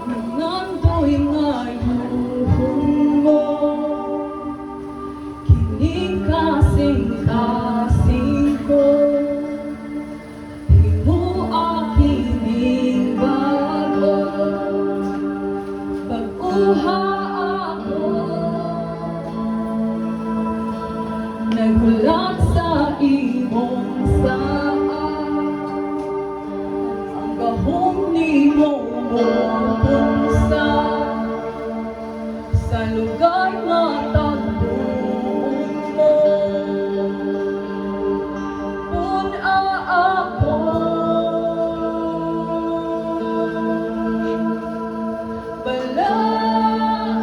Nando'y ngayong mo, kining kasing-kasing ko. Di mo aking bago, pag-uha ako, nagulat sa imong saan, ang gahong ni mo pupunsa sa lugar na tagpuan mo. Puna ako, balaang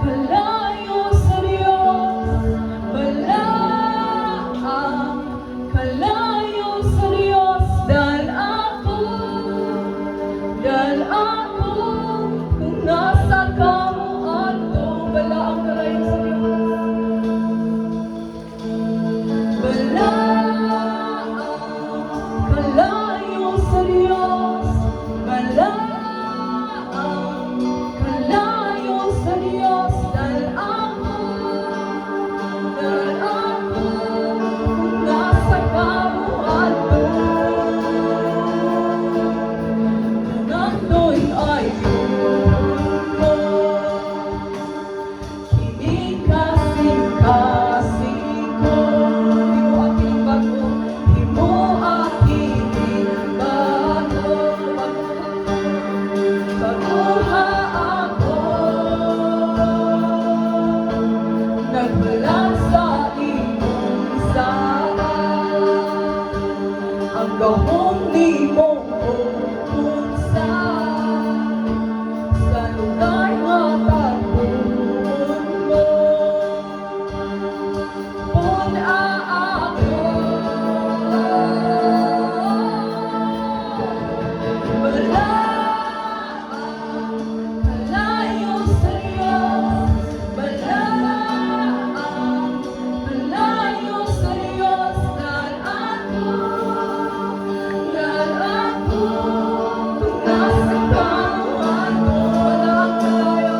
kalayo sa Diyos, balaang kalayo sa Diyos, dahil ako kung nasa kamuan to, balaang kalayo sa Diyos, balaang kalayo sa Diyos, balaang kalayo sa Diyos, dahil ako kung nasa kamuan to. Nando'y ayun mo, kining kasing-kasing ko. Di mo aking bago, pag-uha ako, nagbalang sa imong saan, ang gahong ni mo pupunsa sa lugar na tagpuan mo. Puna ako, balaang kalayo sa Diyos, balaang kalayo sa Diyos, dahil ako kung nasa kamuan mo, balaang kalayo,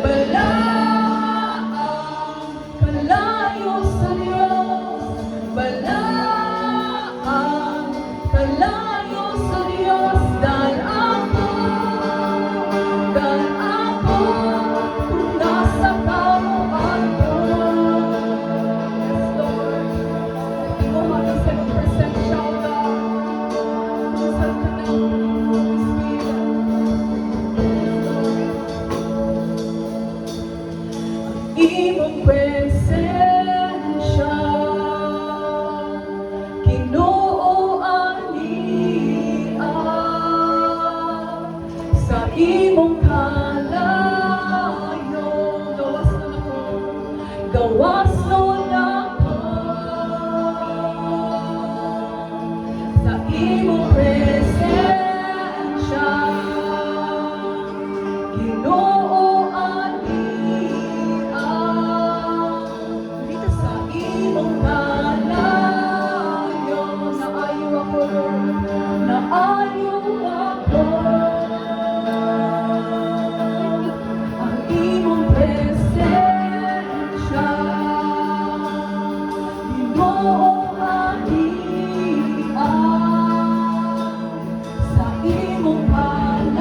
balaang kalayo sa Diyos, balaang kalayo sa Diyos, dahil ako kung nasa kamuan mo. Yes, Lord. Hindi mo mag-7% shout out. Saan ka na, Holy Spirit? Imong presensya, Ginoo ania, sa imong kalayo, gawas nun ako, sa imong presensya, Ginoo ania, dito sa imong kalayo, naayo ako, naayo ako, ang imong presensya, Ginoo ania, sa imong kalayo.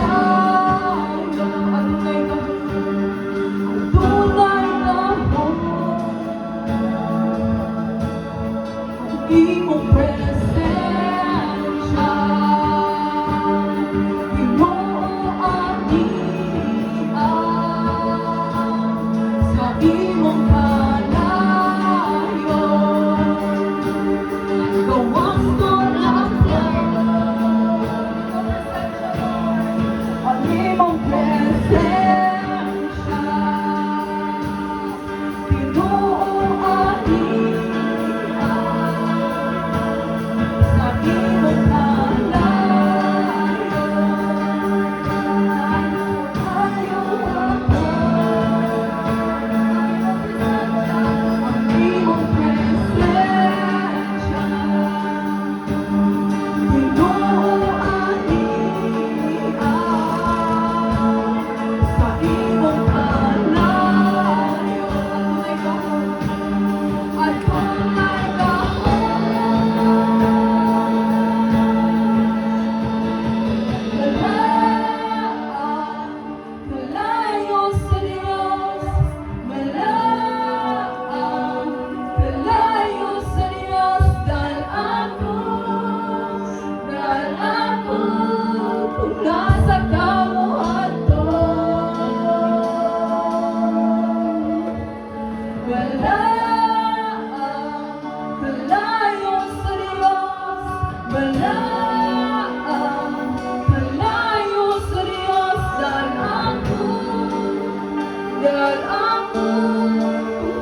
malayo sa Diyos dahil ako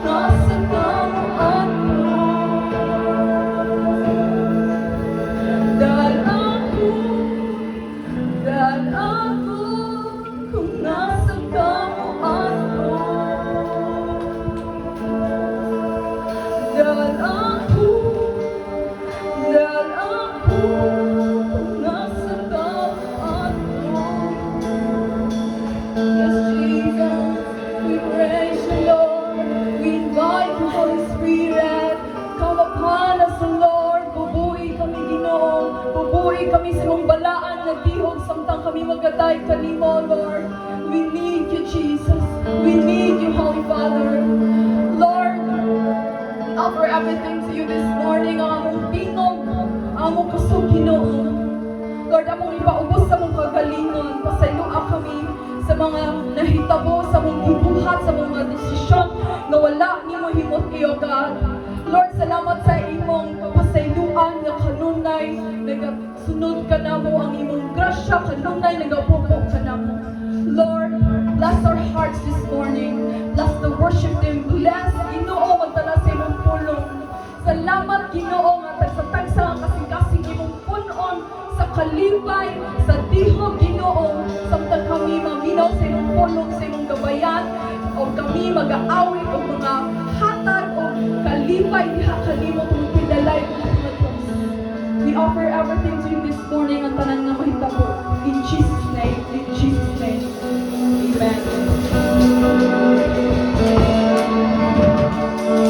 nasa kamuan mo. Dahil ako kung nasa kamuan mo. Dahil ako kung nasa kamuan mo. Yes, Jesus, we praise you, Lord. We invite you, Holy Spirit. Come upon us, Lord. Bubuhi kami, Ginoo. Bubuhi kami sa mong balaan na tihog samtang kami magaday kanimo, Lord. We need you, Jesus. We need you, Holy Father. Lord, offer everything to you this morning. Ang among tingog, ang among kusog, Ginoo. Lord, among ipaubos sa mong kagalingon. Pasayloa kami sa mga nahitabo, sa mong gibuhat, sa mga desisyon na wala ni mo himot iyo, God. Lord, salamat sa imong kapasayloan na kanunay, nagasunod ka na mo ang imong grasya, kanunay, nagapupo ka na mo. Lord, bless our hearts this morning. Bless the worship team. Bless, Ginoo, magdala sa imong pulong. Salamat, Ginoo, nga tagsa-tagsa ang kasing-kasing imong punon sa kalipay, sa tihog, Ginoo, samtang kami maminaw sa imong pulong, sa imong gabayan, o kami mag-aawit o mga hatag o kalipay diha kanimo kung pinalay kung We offer everything to you this morning, ang tanan nga mahitabo.